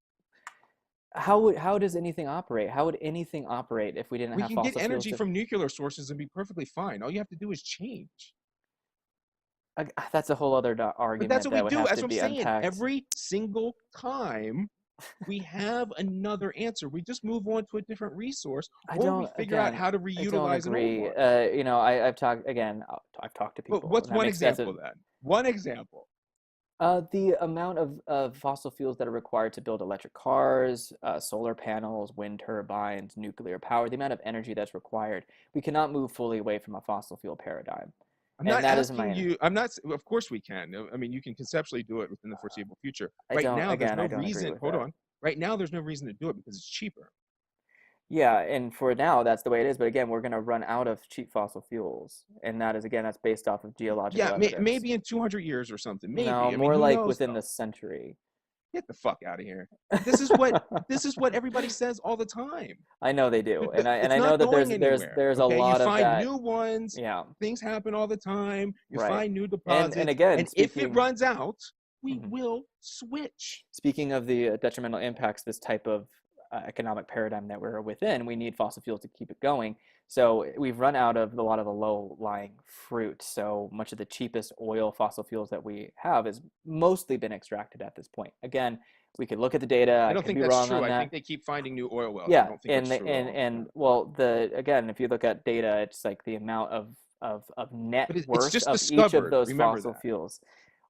how does anything operate? How would anything operate if we didn't We have can fossil get fuels? energy from nuclear sources and be perfectly fine. All you have to do is change. That's a whole other But argument that's what that we would do. have That's to what I'm be saying. unpacked. Every single time we have another answer. We just move on to a different resource, or we figure out how to reutilize an old one. You know, I've talked again. I've talked to people. But what's and that one makes sense. example then? One example. The amount of fossil fuels that are required to build electric cars, solar panels, wind turbines, nuclear power, the amount of energy that's required, we cannot move fully away from a fossil fuel paradigm. I'm not asking you. I'm not. Of course we can. I mean, you can conceptually do it within the foreseeable future. Right now, there's no reason. Hold on. Right now, there's no reason to do it because it's cheaper. Yeah, and for now, that's the way it is. But again, we're going to run out of cheap fossil fuels, and that is again, that's based off of geological evidence. Maybe in 200 years or something. Maybe. No, I mean, more who like knows, within though? the century. Get the fuck out of here. This is what everybody says all the time. I know they do, and I know that there's a lot of that. You find new ones. Yeah, things happen all the time. You find new deposits, and again, and if it runs out, we will switch. Speaking of the detrimental impacts, this type of economic paradigm that we're within, we need fossil fuels to keep it going. So we've run out of a lot of the low-lying fruit. So much of the cheapest oil fossil fuels that we have has mostly been extracted at this point. Again, we could look at the data. I don't think that's true. I think they keep finding new oil wells. Yeah, I don't think that's true and well, again, if you look at data, it's like the amount of net worth of each of those fossil fuels.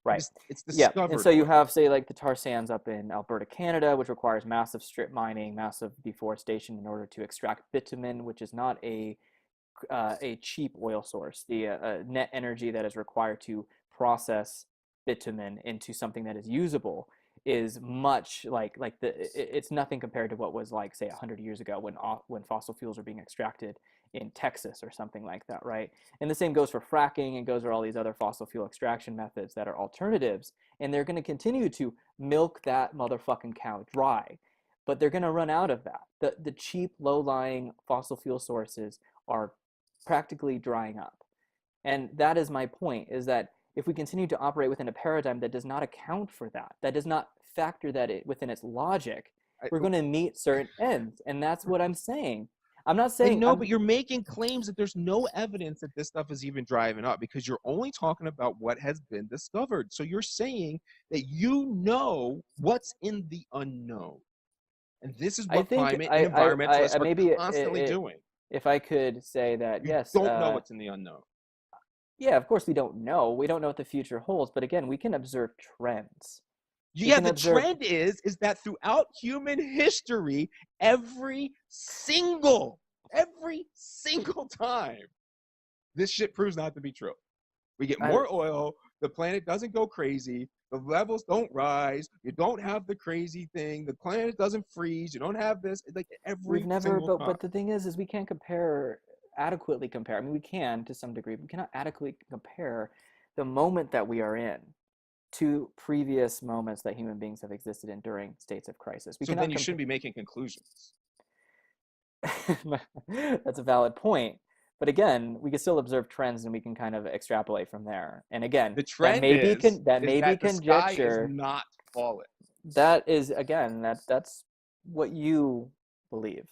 Right. It's discovered. Yeah, and so you have, say, like the tar sands up in Alberta, Canada, which requires massive strip mining, massive deforestation in order to extract bitumen, which is not a cheap oil source. The net energy that is required to process bitumen into something that is usable is much it's nothing compared to what was like, say, 100 years ago when fossil fuels were being extracted in Texas or something like that, right? And the same goes for fracking, and goes for all these other fossil fuel extraction methods that are alternatives, and they're going to continue to milk that motherfucking cow dry, but they're going to run out of that. The cheap, low-lying fossil fuel sources are practically drying up, and that is my point, is that if we continue to operate within a paradigm that does not account for that does not factor that within its logic, we're going to meet certain ends, and that's what I'm saying. I'm not saying no, but you're making claims that there's no evidence that this stuff is even driving up, because you're only talking about what has been discovered. So you're saying that you know what's in the unknown, and this is what climate and environmentalists are constantly doing. If I could say that, yes, don't know what's in the unknown. Yeah, of course we don't know. We don't know what the future holds, but again, we can observe trends. Yeah, the trend is that throughout human history, every single time, this shit proves not to be true. We get more oil, the planet doesn't go crazy, the levels don't rise, you don't have the crazy thing, the planet doesn't freeze, you don't have this, like every single time. But the thing is we can't adequately compare. I mean, we can to some degree, but we cannot adequately compare the moment that we are in to previous moments that human beings have existed in during states of crisis. So then you shouldn't be making conclusions. That's a valid point. But again, we can still observe trends and we can kind of extrapolate from there. And again, The trend is that the sky is conjecture. not falling. That is, again, that's what you believe.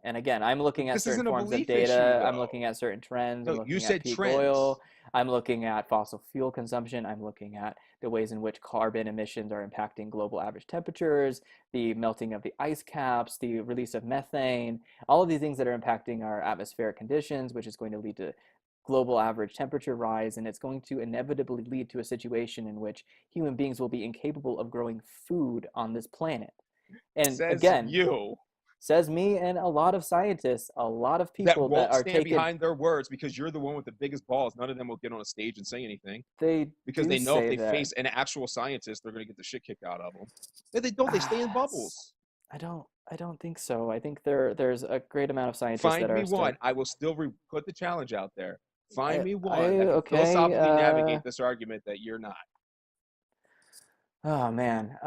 And again, I'm looking at This certain isn't a forms of belief data. issue, I'm though. looking at certain trends. I'm No, you looking at said peak trends. oil. I'm looking at fossil fuel consumption. I'm looking at the ways in which carbon emissions are impacting global average temperatures, the melting of the ice caps, the release of methane, all of these things that are impacting our atmospheric conditions, which is going to lead to global average temperature rise, and it's going to inevitably lead to a situation in which human beings will be incapable of growing food on this planet. And Says again, you. says me and a lot of scientists, a lot of people That won't are stand taken. behind their words because you're the one with the biggest balls. None of them will get on a stage and say anything They because do they know if say they that. face an actual scientist, they're going to get the shit kicked out of them. If they don't, they stay in bubbles. I don't think so. I think there's a great amount of scientists Find that me are one. still. I will still put the challenge out there. Find me one I that can okay. philosophically navigate this argument that you're not. Oh man.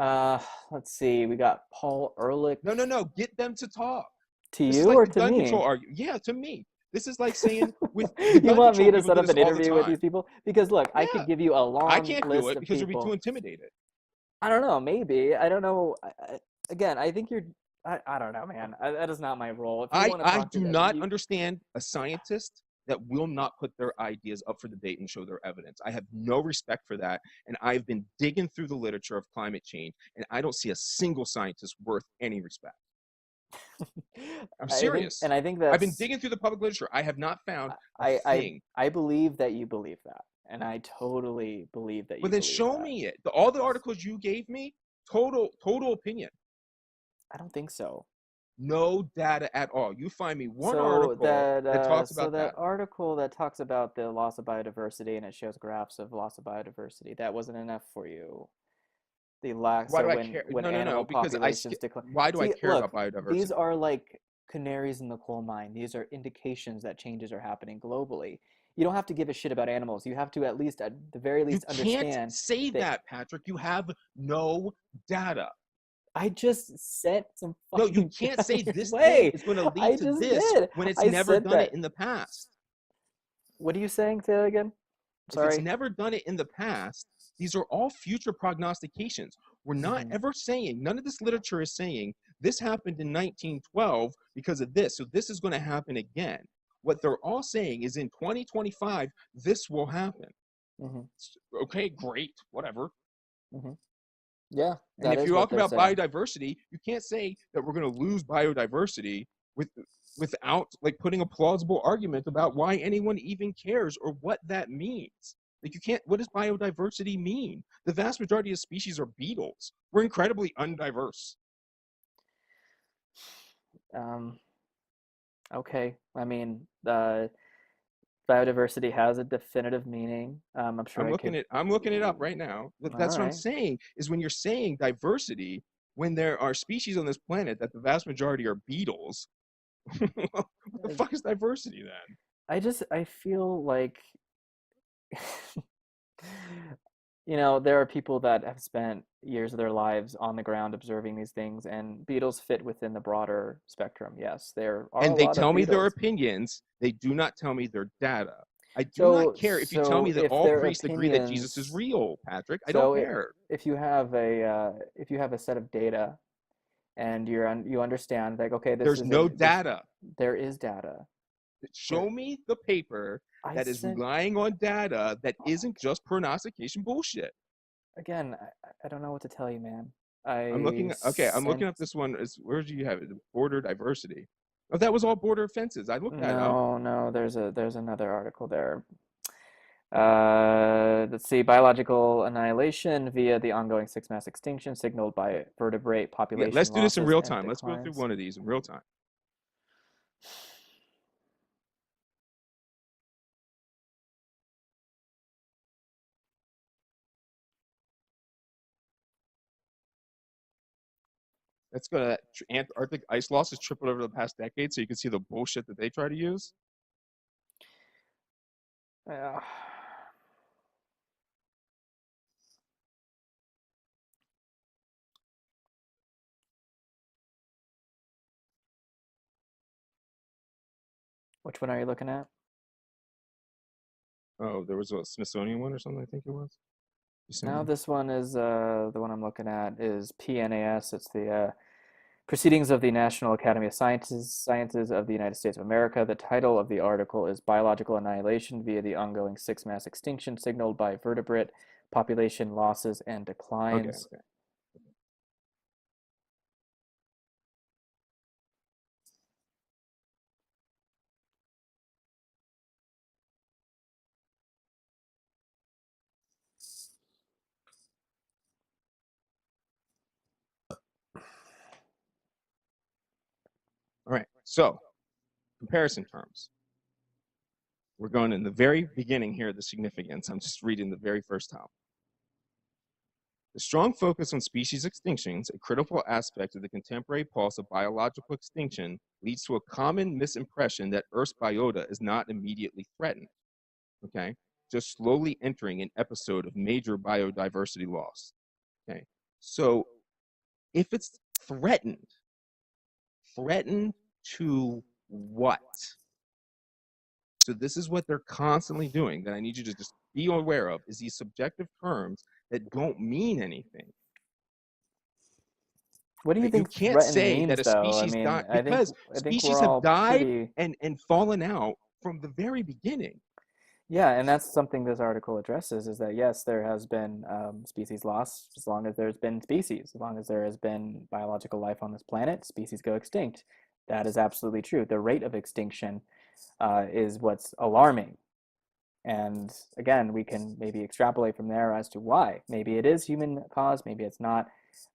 Let's see. We got Paul Ehrlich. No. Get them to talk. To This is you like or the to gun me? control argument. Yeah, to me. This is like saying with the You gun want me control to people set do up this an all the interview with time. these people? Because look, I Yeah. could give you a long I can't list do it of because you'll be people. too intimidated. I don't know. Maybe. I don't know. Again, I think you're. I don't know, man. That is not my role. If you want to I talk do to them, not understand a scientist that will not put their ideas up for debate and show their evidence. I have no respect for that. And I've been digging through the literature of climate change, and I don't see a single scientist worth any respect. I'm serious. I think that's. I've been digging through the public literature. I have not found a thing. I believe that you believe that, and I totally believe that you. Well, then believe show that. me it. All the articles you gave me, total opinion. I don't think so. No data at all. You find me one article that talks about that article that talks about the loss of biodiversity and it shows graphs of loss of biodiversity. That wasn't enough for you. The lack. Why So do I care? when No, animal because populations decline. why do I care look, about biodiversity? These are like canaries in the coal mine. These are indications that changes are happening globally. You don't have to give a shit about animals. You have to at the very least understand. You can't say that, Patrick. You have no data. I just said some. No, you can't say this way. thing is going to lead to this when it's never done it in the past. What are you saying? Say that again. Sorry. If it's never done it in the past, these are all future prognostications. We're not ever saying, none of this literature is saying this happened in 1912 because of this, so this is going to happen again. What they're all saying is in 2025, this will happen. Okay, great, whatever. Yeah. And if you talk about biodiversity, you can't say that we're going to lose biodiversity without like putting a plausible argument about why anyone even cares or what that means. Like you can't. What does biodiversity mean? The vast majority of species are beetles. We're incredibly undiverse. Okay. I mean, biodiversity has a definitive meaning. I'm sure. I'm looking it up right now. That's what I'm saying. Is when you're saying diversity, when there are species on this planet that the vast majority are beetles, what the fuck is diversity then? I feel like, there are people that have spent years of their lives on the ground observing these things, and beetles fit within the broader spectrum. Yes, there are. And they tell me their opinions. They do not tell me their data. I do not care if you tell me that all priests agree that Jesus is real, Patrick. I don't care. If you have a set of data, and you understand, like, okay, there's no data. There is data. Show me the paper that is relying on data that isn't just prognostication bullshit. Again, I don't know what to tell you, man. I'm looking up this one. Where do you have it? Border diversity. Oh, that was all border fences. I looked that up. No, there's another article there. Let's see. Biological annihilation via the ongoing sixth mass extinction signaled by vertebrate population. Let's do this in real time. Let's go through one of these in real time. Let's go to that. Antarctic ice loss has tripled over the past decade, so you can see the bullshit that they try to use. Yeah. Which one are you looking at? Oh, there was a Smithsonian one or something, I think it was. Now this one is the one I'm looking at is PNAS. It's the Proceedings of the National Academy of Sciences of the United States of America. The title of the article is Biological Annihilation via the Ongoing Sixth Mass Extinction Signaled by Vertebrate Population Losses and Declines. Okay. All right, so comparison terms. We're going in the very beginning here, the significance. I'm just reading the very first time. The strong focus on species extinctions, a critical aspect of the contemporary pulse of biological extinction, leads to a common misimpression that Earth's biota is not immediately threatened, okay? Just slowly entering an episode of major biodiversity loss, okay? So if it's threatened to what? So this is what they're constantly doing that I need you to just be aware of, is these subjective terms that don't mean anything. What do you think you can't threatened say means, that a though? species I mean, died, I think species we're have all died pretty... and fallen out from the very beginning. Yeah, and that's something this article addresses, is that yes, there has been species loss as long as there's been species. As long as there has been biological life on this planet, species go extinct. That is absolutely true. The rate of extinction is what's alarming. And again, we can maybe extrapolate from there as to why. Maybe it is human caused, maybe it's not.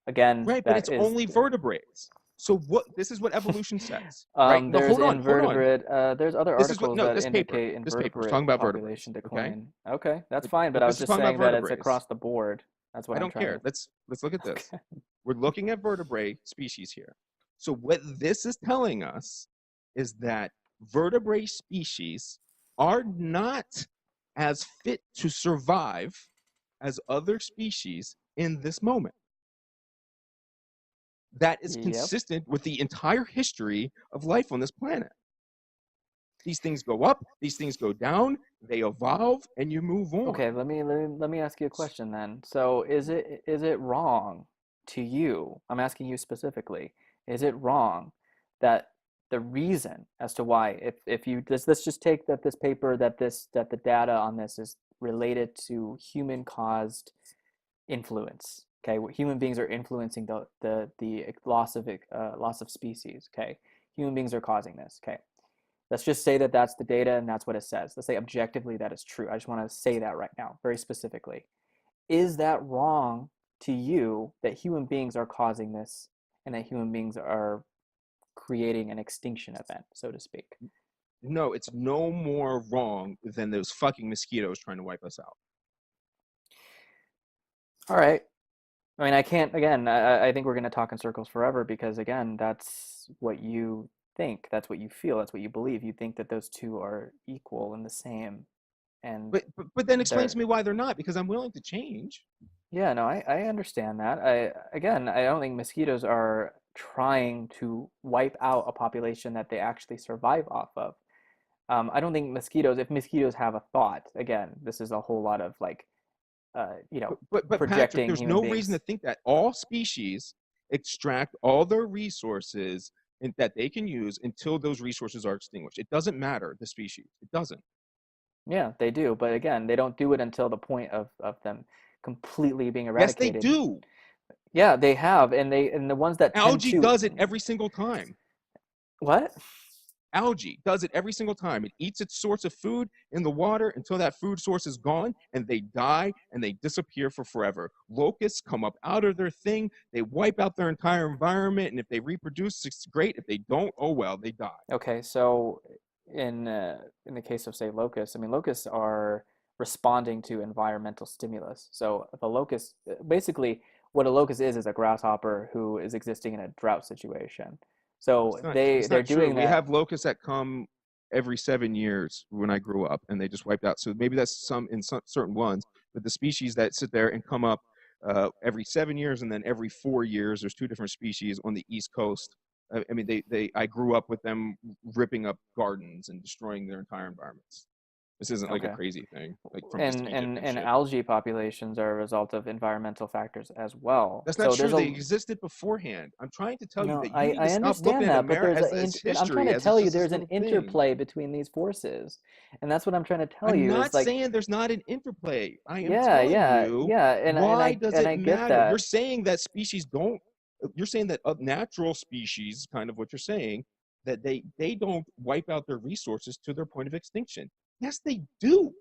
Again, Right, but it's only vertebrates. So this is what evolution says, right? No, there's hold on. invertebrate. There's other This is articles what, no, that this paper. indicate This paper is invertebrate talking about population vertebrates. Okay. decline. Okay, that's fine. But I was This is just talking saying about that it's vertebrates. across the board. That's what I I'm don't trying care. to... Let's look at this. Okay. We're looking at vertebrate species here. So what this is telling us is that vertebrate species are not as fit to survive as other species in this moment. That is consistent with the entire history of life on this planet. These things go up, these things go down, they evolve, and you move on. Okay, let me ask you a question then. So is it wrong to you? I'm asking you specifically. Is it wrong that the reason as to why, if you let's just take that this paper that the data on this is related to human caused influence. Okay, human beings are influencing the loss of species. Okay, human beings are causing this. Okay, let's just say that that's the data and that's what it says. Let's say objectively that is true. I just want to say that right now, very specifically. Is that wrong to you that human beings are causing this and that human beings are creating an extinction event, so to speak? No, it's no more wrong than those fucking mosquitoes trying to wipe us out. All right. I mean, I can't, again, I think we're going to talk in circles forever because, again, that's what you think. That's what you feel. That's what you believe. You think that those two are equal and the same. And but then explain to me why they're not, because I'm willing to change. Yeah, no, I understand that. I don't think mosquitoes are trying to wipe out a population that they actually survive off of. I don't think mosquitoes, if mosquitoes have a thought, again, this is a whole lot of like, but projecting Patrick, there's human no beings. reason to think that all species extract all their resources that they can use until those resources are extinguished. It doesn't matter the species. It doesn't. Yeah, they do. But again, they don't do it until the point of them completely being eradicated. Yes, they do. Yeah, they have. And the ones that algae does it every single time. What? Algae does it every single time. It eats its source of food in the water until that food source is gone, and they die and they disappear for forever. Locusts come up out of their thing, they wipe out their entire environment, and if they reproduce, it's great. If they don't, oh well, they die. Okay, so in the case of, say, locusts, I mean, locusts are responding to environmental stimulus. So if a locust, basically what a locust is a grasshopper who is existing in a drought situation. So they're doing that. We have locusts that come every 7 years when I grew up, and they just wiped out. So maybe that's some certain ones, but the species that sit there and come up every 7 years and then every 4 years, there's two different species on the East Coast. I mean, I grew up with them ripping up gardens and destroying their entire environments. This isn't like a Okay. crazy thing, like from just Egypt and And shit. algae populations are a result of environmental factors as well. That's So not true. there's They a existed beforehand. I'm trying to tell you no, that you need to I stop looking understand at that, but America there's as I'm trying history, to as it's tell you just this there's an little thing. interplay between these forces. And that's what I'm trying to tell I'm you not is like, saying there's not an interplay. I am yeah, telling yeah, you, yeah, why does and it I get matter? You're that. saying that species don't, you're saying that natural species, kind of what you're saying, that they don't wipe out their resources to their point of extinction. Yes, they do.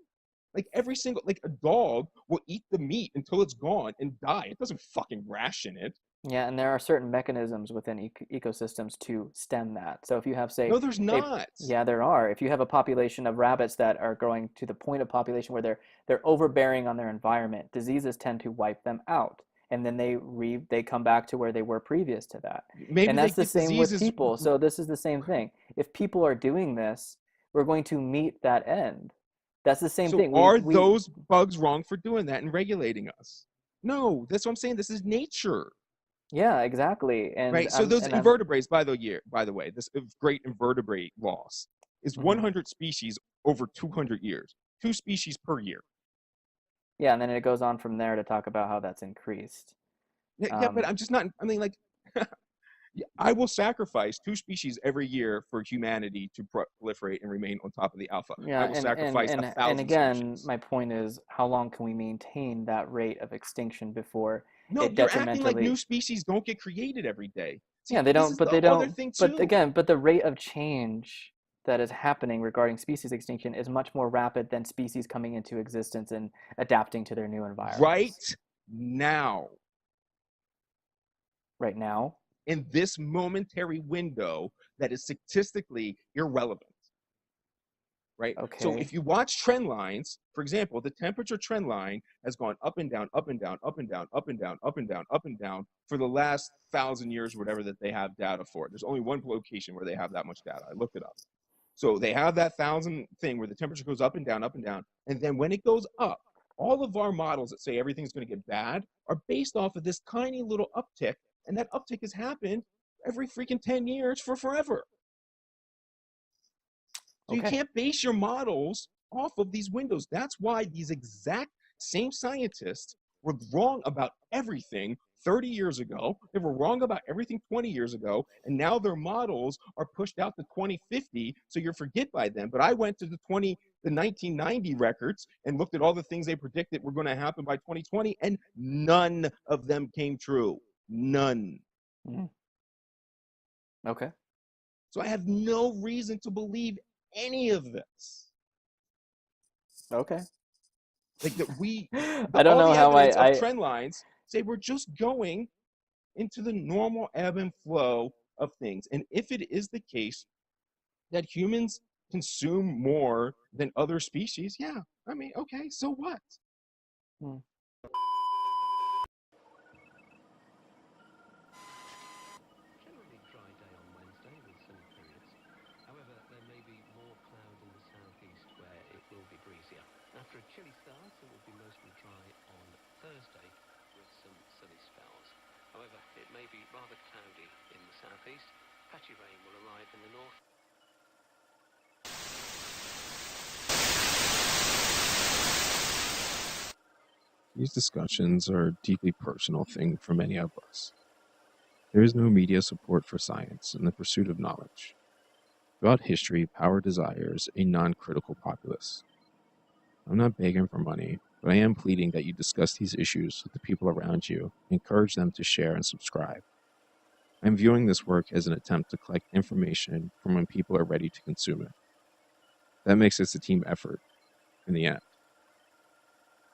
Like every single, like a dog will eat the meat until it's gone and die. It doesn't fucking ration it. Yeah, and there are certain mechanisms within ecosystems to stem that. So if you have, say, No, there's not. yeah, there are. If you have a population of rabbits that are growing to the point of population where they're overbearing on their environment, diseases tend to wipe them out, and then they come back to where they were previous to that. Maybe And they that's the get same with diseases. people. So this is the same thing. If people are doing this, we're going to meet that end. That's the same So thing. are We those bugs wrong for doing that and regulating us? No, that's what I'm saying. This is nature. Yeah, exactly. And Right. So those I'm invertebrates, by the way, this great invertebrate loss is mhm. 100 species over 200 years, 2 species per year. Yeah, and then it goes on from there to talk about how that's increased. Yeah, but I'm just not, I mean, like, I will sacrifice 2 species every year for humanity to proliferate and remain on top of the alpha. Yeah, I will sacrifice and 1,000 again, species. my point is, how long can we maintain that rate of extinction before No, it you're acting like detrimentally? new species don't get created every day. See, Yeah, they this don't, is the other thing but too. again, but the rate of change that is happening regarding species extinction is much more rapid than species coming into existence and adapting to their new Right environments. now, Right now, in this momentary window that is statistically irrelevant. Right? So okay. if you watch trend lines, for example, the temperature trend line has gone up and down, up and down, up and down, up and down, up and down, up and down for the last 1,000 years, whatever that they have data for. There's only one location where they have that much data. I looked it up. So they have that 1,000 thing where the temperature goes up and down, up and down. And then when it goes up, all of our models that say everything's going to get bad are based off of this tiny little uptick. And that uptick has happened every freaking 10 years for forever. So you Okay. can't base your models off of these windows. That's why these exact same scientists were wrong about everything 30 years ago. They were wrong about everything 20 years ago. And now their models are pushed out to 2050. So you're forget by them. But I went to the 1990 records and looked at all the things they predicted were going to happen by 2020. And none of them came true. None. Mm. Okay. So I have no reason to believe any of this. Okay. Like that I don't all know the how evidence of I trend lines say we're just going into the normal ebb and flow of things. And if it is the case that humans consume more than other species, yeah, I mean, okay, so what? Hmm. Generally dry day on Wednesday with sunny periods. However, there may be more cloud in the southeast where it will be breezier. After a chilly start, it will be mostly dry on Thursday with some sunny spells. However, it may be rather cloudy in the southeast. Patchy rain will arrive in the north. These discussions are a deeply personal thing for many of us. There is no media support for science and the pursuit of knowledge. Throughout history, power desires a non-critical populace. I'm not begging for money, but I am pleading that you discuss these issues with the people around you and encourage them to share and subscribe. I'm viewing this work as an attempt to collect information from when people are ready to consume it. That makes this a team effort in the end.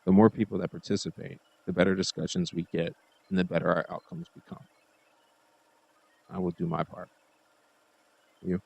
The more people that participate, the better discussions we get and the better our outcomes become. I will do my part. You?